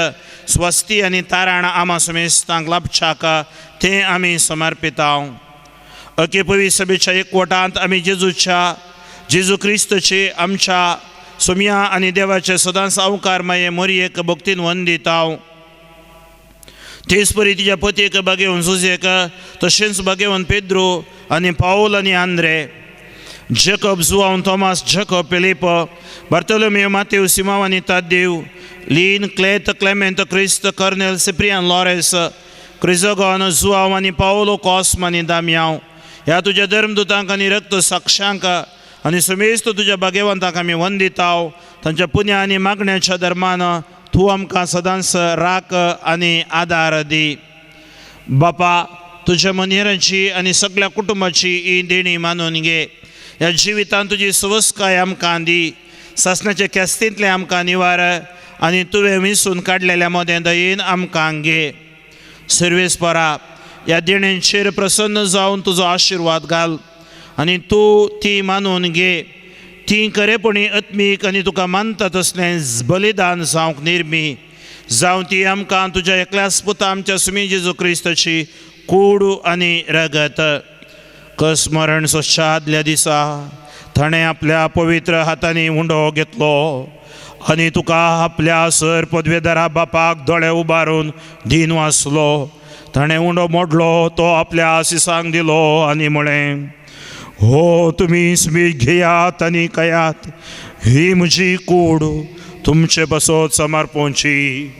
स्वस्ती आनी तारण आमा सुमेस्तांक लाभच्याक तें आमी समर्पितांव. अकेपवी सभेच्या एकवटांत आमी जेजू क्रिस्तचे आमच्या सुम्या आनी देवाचे सदांच अवकारमये मोरयेक भक्तीन वंदितांव. तेच परी तिच्या पतीक बागेवन झुजेक तशेंच बागेवन पेद्रो आनी पाऊल आनी Andre Jacob Joao Thomas Jacob Philip Bartolomeu Mateus Simao आनी तादेव लीन क्लेत क्लेमेंत क्रिस्त कर्नेल सिप्रियान लॉरेस क्रिजोगॉन जुआव आनी पावलो कॉस्म आनी दामियाव ह्या तुज्या धर्मदुतांक आनी रक्त साक्षांक आनी सुमेस्त तुज्या भाग्यवंतांक आमी वंदिताव. तांच्या पुण्या आनी मागण्याच्या धर्मान तूं आमकां सदांच राख आनी आदार दी. बापा तुज्या मनयरांची आनी सगळ्या कुटुंबाची ही देणी मानून घे. ह्या जिवितांत तुजी सवस्काय आमकां दी. सासणाच्या केस्तींतले आमकां निवार आनी तुवें विंसून काडलेल्या मोदें दयेन आमकां घे. सर्वेस्परा ह्या देण्यांचेर प्रसन्न जावन तुजो आशिर्वाद घाल आनी तूं ती मानून घे. ती खरेपणी आत्मीक आनी तुका मानता तसलें बलिदान जावंक निर्मी जावं ती आमकां तुज्या एकल्याच पुता आमच्या सुमी जेजू क्रिस्ताची कूड आनी रगत. स्मरण स्वच्छ आदल्या दिसा ताणें आपल्या पवित्र हातांनी उंडो घेतलो आनी तुका आपल्या सर पदवेदारा बापाक दोळे उबारून दिन वाचलो. ताणें उंडो मोडलो तो आपल्या आशिसांक दिलो आनी म्हळें, हो तुमी स्मीक घेयात आनी कयात. ही म्हजी कूड तुमचे बसत समर्पोवची.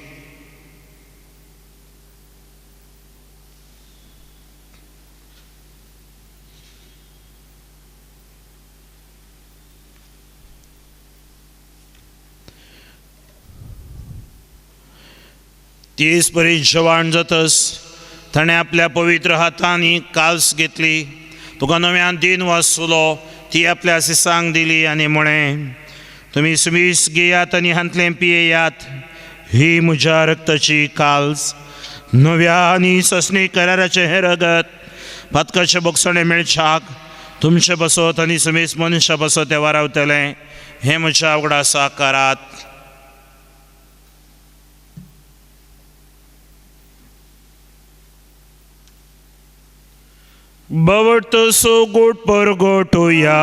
तीच परी जेवण जातस ताणें आपल्या पवित्र हातांनी काल्स घेतली, तुका नव्यान दिन वाचलो, ती आपल्या सिसांक दिली आनी म्हळें, तुमी सुमीस घेयात आनी हांतलें पियेयात. ही म्हज्या रक्ताची काल्स नव्या आनी ससणी कराराचें हें रगत पातकाचें बोगसणें मेळच्याक तुमचे बसत आनी सुमीस मनशा बसत ते वारावतलें. हें म्हज्या आवडासा करात. बवट सो गोट पर गोटोया.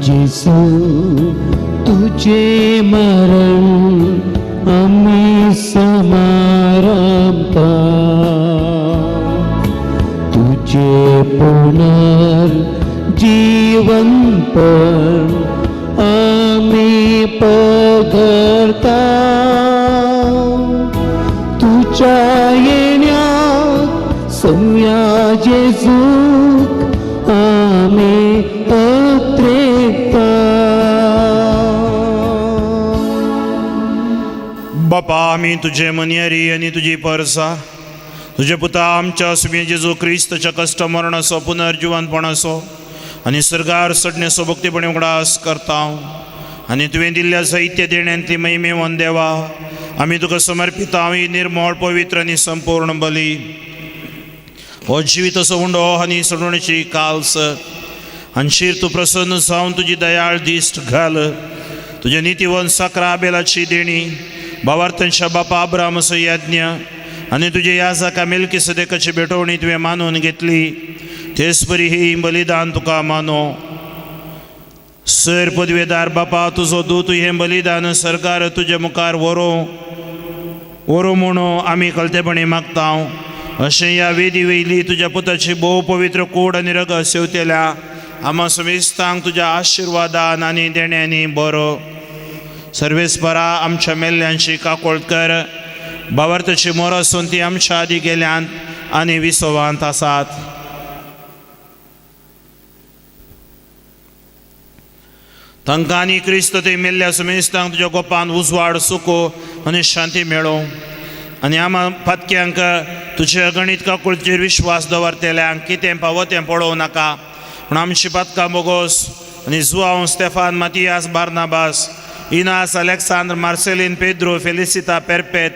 जेसू तुझे मरण आम्ही समारंभा तुझे पुनर्जीवन पण आम्ही पगरता. तुझ्या येण्यात सम्या जेजूक आम्ही अत्रेता. बापा आमी तुझे मनियारी आनी तुजी परसा तुझे पुता आमच्या सुमी जेजू क्रिस्तच्या कश्ट मरणाचो पुनर्जीवनपणाचो आनी सर्गार सडण्याचो भक्तीपणे उगडास करता. आनी तुवें दिल्ल्या साहित्य देण्यांतली महिमेवन देवा आमी तुका समर्पिता. ही निर्मळ पवित्र आनी संपूर्ण बली हो जिवीत असो उंडो आनी सडवणेची काल्स हांचेर तूं प्रसन्न जावन तुजी दयाळ दिश्ट घाल. तुज्या नितीवन साकरा बेलाची देणी भावार्थांच्या बापा अब्राहमाचो याज्ञ आनी तुजे याजका मेल्किसेदेकाची भेटवणी तुवें मानून घेतली. तेच परी ही बलिदान तुका मानो. सर पदवेदार बापा तुजो दूत हें बलिदान सरकार तुजे मुखार व्हरो म्हणून आमी कलतेपणी मागता. अशें ह्या वेदी वयली तुज्या पुताची भोव पवित्र कूड आनी रगत सेवतेल्या आमा समेस्तांक तुज्या आशिर्वादान आनी देण्यांनी बरो. सर्वेस्परा आमच्या मेल्ल्यांची काकोळट कर. भावार्थाची मोर आसून ती आमच्या आदी गेल्यांत आनी विसवांत आसात. तांकां आनी क्रिस्त थंय मेल्ल्या समेस्तांक तुज्या गोपान उजवाड सुखो आनी शांती मेळो. आनी आम्हा पातक्यांक तुज्या अगणित काकुळचेर विश्वास दवरतेल्यांक कितें पावो तें पळोवं नाका पूण आमची पातकां बोगोस आनी जुआंव स्टेफान मातियास बार्नाबास इनास Alexandre Marcelin Pedro Felicita Perpetua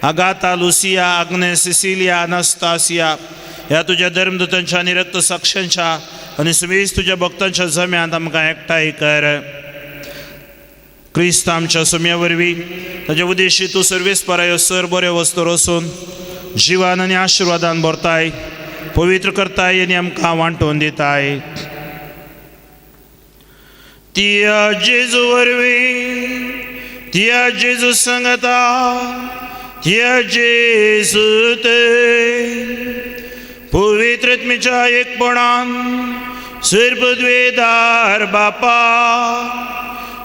Agata Lucia Agnes Cecilia Anastasia ह्या तुज्या धर्मदूतांच्या आनी रक्त साक्षांच्या आनी सुमेज तुज्या भक्तांच्या जम्यांत आमकां एकठांय कर. क्रिस्त आमच्या सुम्या वरवीं ताच्या उद्देशी तूं सर्वेस्परायो सर बऱ्यो वस्तू रचून जिवान आनी आशिर्वादान भरताय, पवित्र करताय आनी आमकां वांटून दिताय. तिया जेजू वरवीं तिया जेजू सांगता तिया जेजू पवित्र आत्मेच्या एकपणान सर्वद्वेदार बापा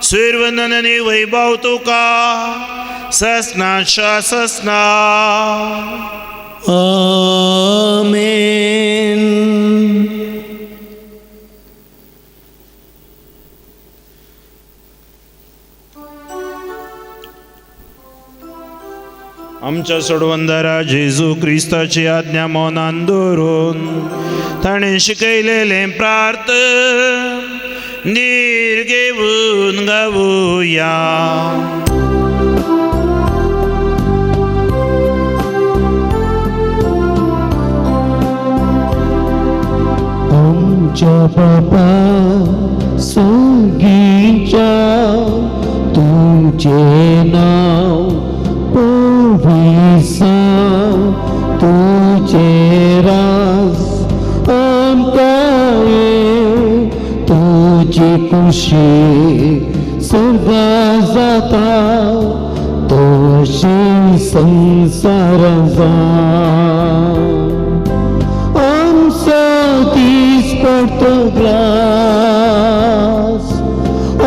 सर्वनन आनी वैभव तुका ससनाच्या ससना. आमेन. आमच्या सोडवंदारा जेजू क्रिस्ताची आज्ञा मौनान दवरून ताणें शिकयलेलें प्रार्थन निर्गेवून गावुया. आमच्या बापा संगीच्या तुझे नाव पविसाव तुझे रास आमकां तुझी खुशी सदा जाता तोशी संसार जा. आमचो दीस पडतो ग्रास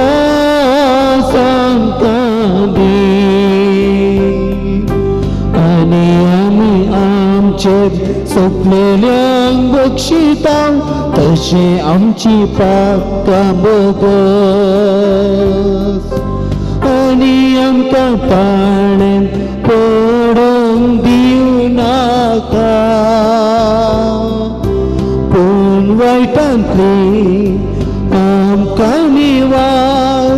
आज आमकां दी आनी आमी आमचेर सोंपलेल्यांक बक्षिता तशें आमची पापां बोगोस आनी आमकां पाण्यान पडोवंक दिवं नाका पूण वायटांतली आमकां निवार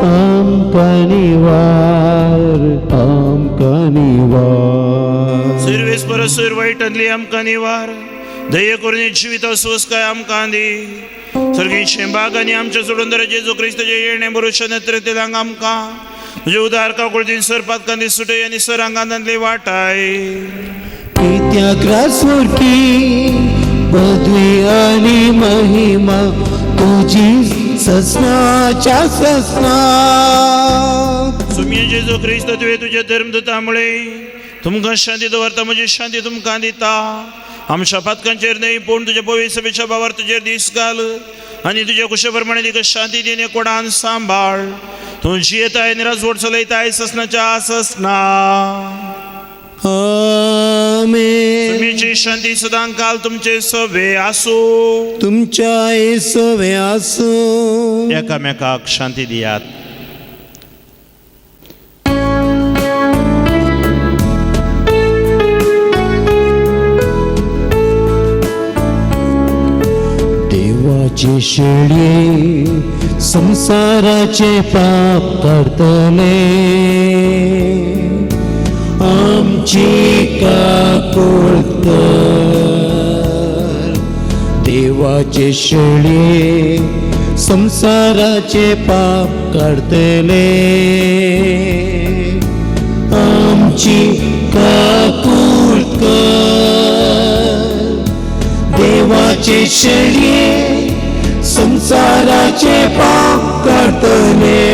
आमकां निवार आमकां निवार. सर्वेस्पर सर वायटांतली आमकां निवार दये करून जिवीत सोसकाय आमकां दी. सर्गीचे बाग आनी आमच्या सोडून जेजू क्रिस्ताचे येणे भरोशा नेत्रेतेल्यांक आमकां तुजे उदार काकुळतीन सर पातकांनी सुटय आनी सर आंगांतांतली वाटाय. कित्याक रासुरकी पदवी आनी महिमा तुजी ससनाच्या ससना. सुम्य जेजू क्रिस्त तुवें तुज्या धर्मदूता मुळे तुमकां शांती दवरता, म्हजी शांती तुमकां दिता. आमच्या पातकांचेर न्हय पूण तुज्या पवित्र सभेच्या भावार तुजेर दीस घाल आनी तुज्या कुशे प्रमाणे तिका शांती दिने कोणान सांबाळ. तूं जियेताय निराजवड चलयताय ससनाच्या ससना. आमेन. तुमची शांती सदां काल तुमचे सभे आसूं. तुमच्या सवे आसूं. एकामेकाक शांती दियात. देवाचे शेळये संसाराचे पाप करतले आमची काकूळ कर. देवाचे शेळये संसाराचे पाप करतले आमची काकूळ कर. देवाचे शेळये संसाराचे पाप करतले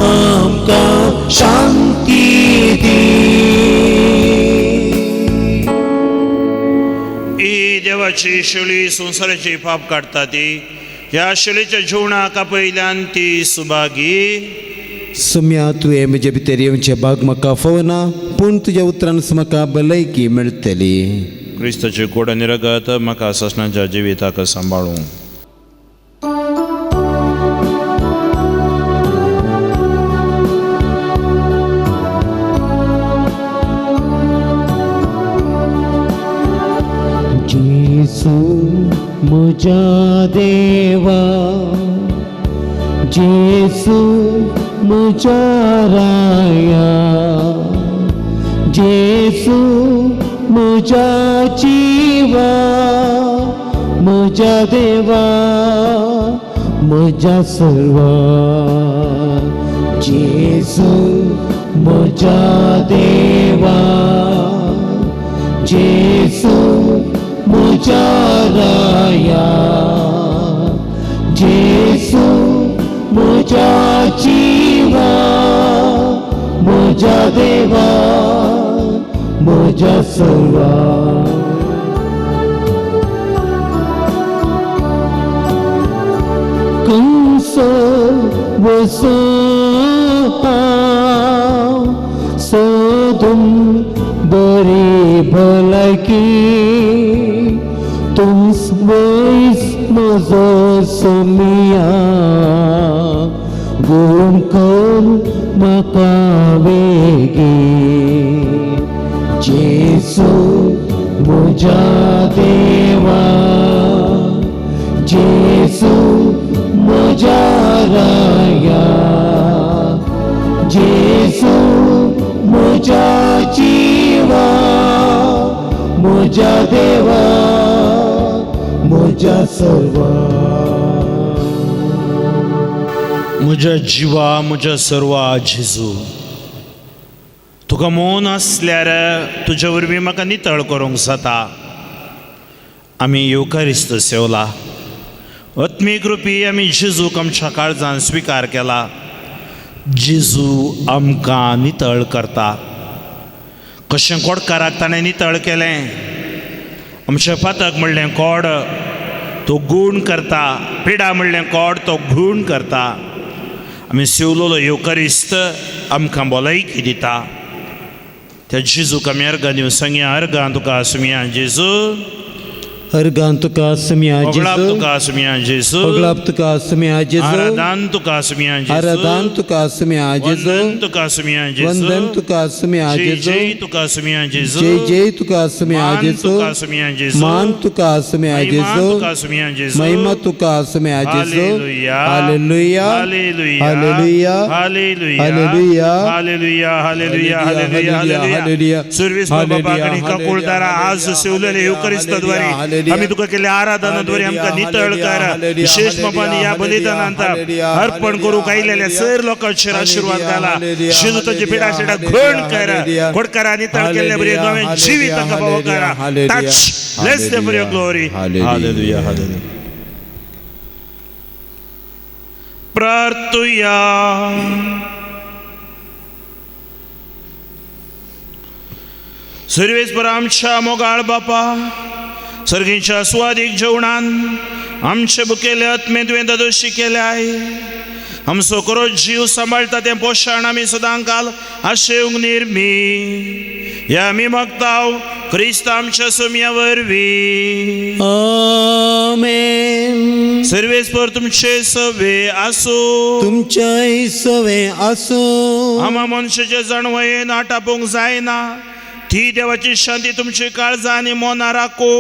आमकां शांती दी. ही देवाची शेळी संसाराची पाप काडटा ती ह्या शेळीच्या जिवणाक आपयल्यान ती सुभागी. सुम्या तुवें म्हजे भितर येवचे भाग म्हाका फवना पूण तुज्या उतरान म्हाका भलायकी मेळटली. क्रिस्ताचे कोड आनी रगत म्हाका ससनाच्या जिविताक सांबाळूं. जेसू म्हज्या राया, जेसू म्हज्या जिवा, म्हज्या देवा म्हज्या सर्वा, जेसू म्हज्या देवा, जेसू म्हज्या राया, जेसू म्हज्या जिवा, म्हज्या देवा म्हज्या सर्वा. कंस वसो सोदून बरी भलायकी, तुमस वयस म्हजो सोमिया, गुण कर म्हाका वेगी. जेसू म्हज्या देवा, जेसू म्हज्या राया, जेसू म्हज्या जिवा, म्हज्या देवा म्हज्या सर्वा. म्हज्या जिवा म्हज्या सर्वा जेजू, तुका मौन आसल्यार तुजे वरवीं म्हाका नितळ करूंक जाता. आमी युकारिस्त सेवला, आत्मीक रुपी आमी जेजूक आमच्या काळजान स्विकार केला. जेजू आमकां नितळ करता. कशें कोडकाराक ताणें नितळ केलें, आमचें पातक म्हणलें कोड तो गूण करता, पिडा म्हणलें कोड तो घूण करता. आमी सेवलोलो युकारिस्त आमकां भलायकी दिता. त्या जेजूक आमी अर्गां दिवं सांगया. अर्गां तुका सुमिया जेजू, अर्गां तुका सुमिया ओगळाप जेजू, तुका सुमिया जेजू, ओगळाप तुका सुमिया जेजू, आराधन तुका सुमिया जेजू, आराधन तुका सुमिया जेजू, वंदन तुका सुमिया जेजू, वंदन तुका सुमिया जय जेजू, जय तुका सुमिया जेजू, जय जय तुका सुमिया मान जेजू, तुका सुमिया जेजू, मान तुका सुमिया महिमा जेजू, तुका सुमिया जेजू, महिमा तुका सुमिया जेजू. Hallelujah, hallelujah, hallelujah, hallelujah, hallelujah, hallelujah, hallelujah, hallelujah, hallelujah, hallelujah. Hallelujah. Service hallelujah, बाबा कणी हालेलुया, ककुळदारा आज हालेलुया, सेवलेले युकारिस्तद्वारे हालेलुया. आमी तुका केले आराधनाद्वारे आमकां नितळ कर. विशेष बाबांनी या बलिदानांत अर्पण करूंक आयिल्ल्या सर लोकांचेर आशीर्वाद घाला. जेजू ताची पिडा शिडा घण कर. कोडकारा नितळ केल्ले बरे नवे जिवीत ताका फावो करा. Touch bless them for your glory. Hallelujah, hallelujah. प्रार्थुया. सर्वेस्पर आमच्या मोगाळ बापा, सर्गीच्या स्वादीक जेवणान आमचे बुकेले आत्मे तुवें दोशी केल्याय. आमचो करो जीव सांबाळटा तें पोशण आमी सदां काल आशेवंक निर्मी. या आमी मागताव क्रिस्त आमच्या सोम्या वरवीं. आमेन. सर्वेस्पर तुमचे सवे आसूं, तुमच्याय सवे आसूं. आमा मनशाचे जाणवये नाटापोवंक जायना. ती देवाची शांती तुमची काळजां आनी मोना राखो.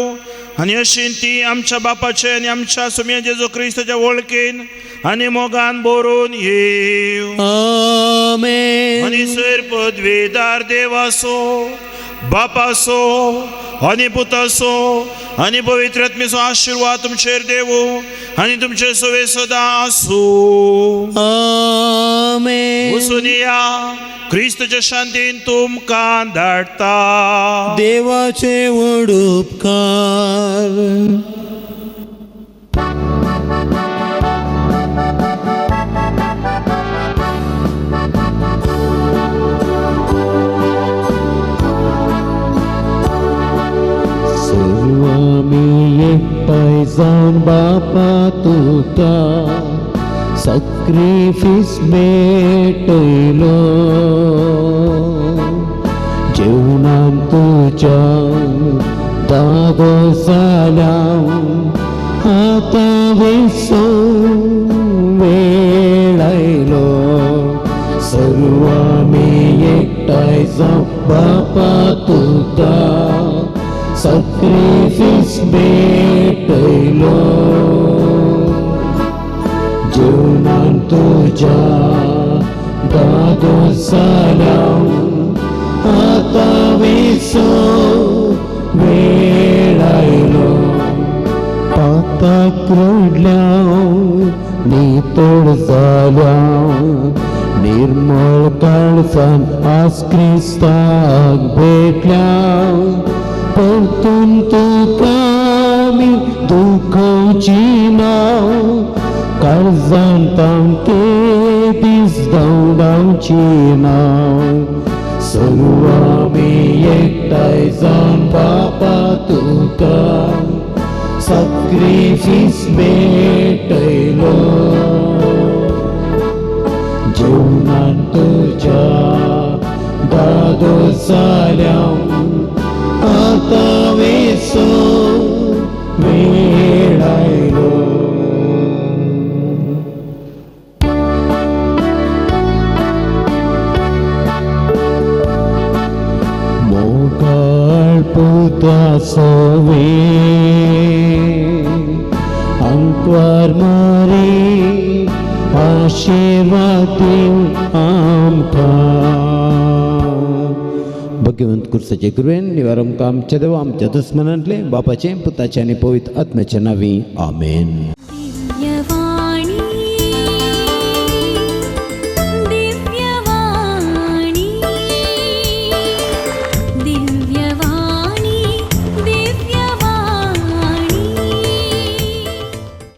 आनी अशी ती आमच्या बापाचे आनी आमच्या सोम्या जेजू क्रिस्ताच्या वळखेन आनी मोगान बरोवन येव. आमेन. आनी सर पदवेदार देवासो, बापासो आनी पुतासो आनी पवित्र आत्मेचो आशिर्वाद तुमचेर देवो आनी तुमचे सवे सदां आसूं. आमेन. वचून या. क्रिस्ताच्या शांतीन तुमकां धाडटा. देवाचे व्हड उपकार. सर्व आमी एकठांय जावन बापा तुका सॅक्रिफीस मेटयलो. जेवणान तुज्या दागो जाल्या आतां वेसो वेळ आयलो. सर्व आमी एकठांय जावन बापा तुका सॅक्रिफीस मेटयलो. जीवनान तुझ्या दादोस आता विसो वेळ आयलो पाताक रडल्या नितळ जाल्या निर्मळ काळजान आज क्रिस्ताक भेटल्या परतून तुका मी दुखवची नाव काळजान तामके दीस दवडावची नाव सर्व आमी एकठांय जावन बापा तुका सॅक्रिफीस भेटयलो जीवनान तुझ्या दादोसाल्या आता वेसो वेळ आयलो मोगाळ पुता सोवे अंकवार मारी आशीर्वाद आमकां भगवंत कुर्साचे कृपेन निवारम आमच्या देवा आमच्या दुस्मनांतले बापाचे पुताचे आनी पवित्र आत्म्याचे नांवी आमेन.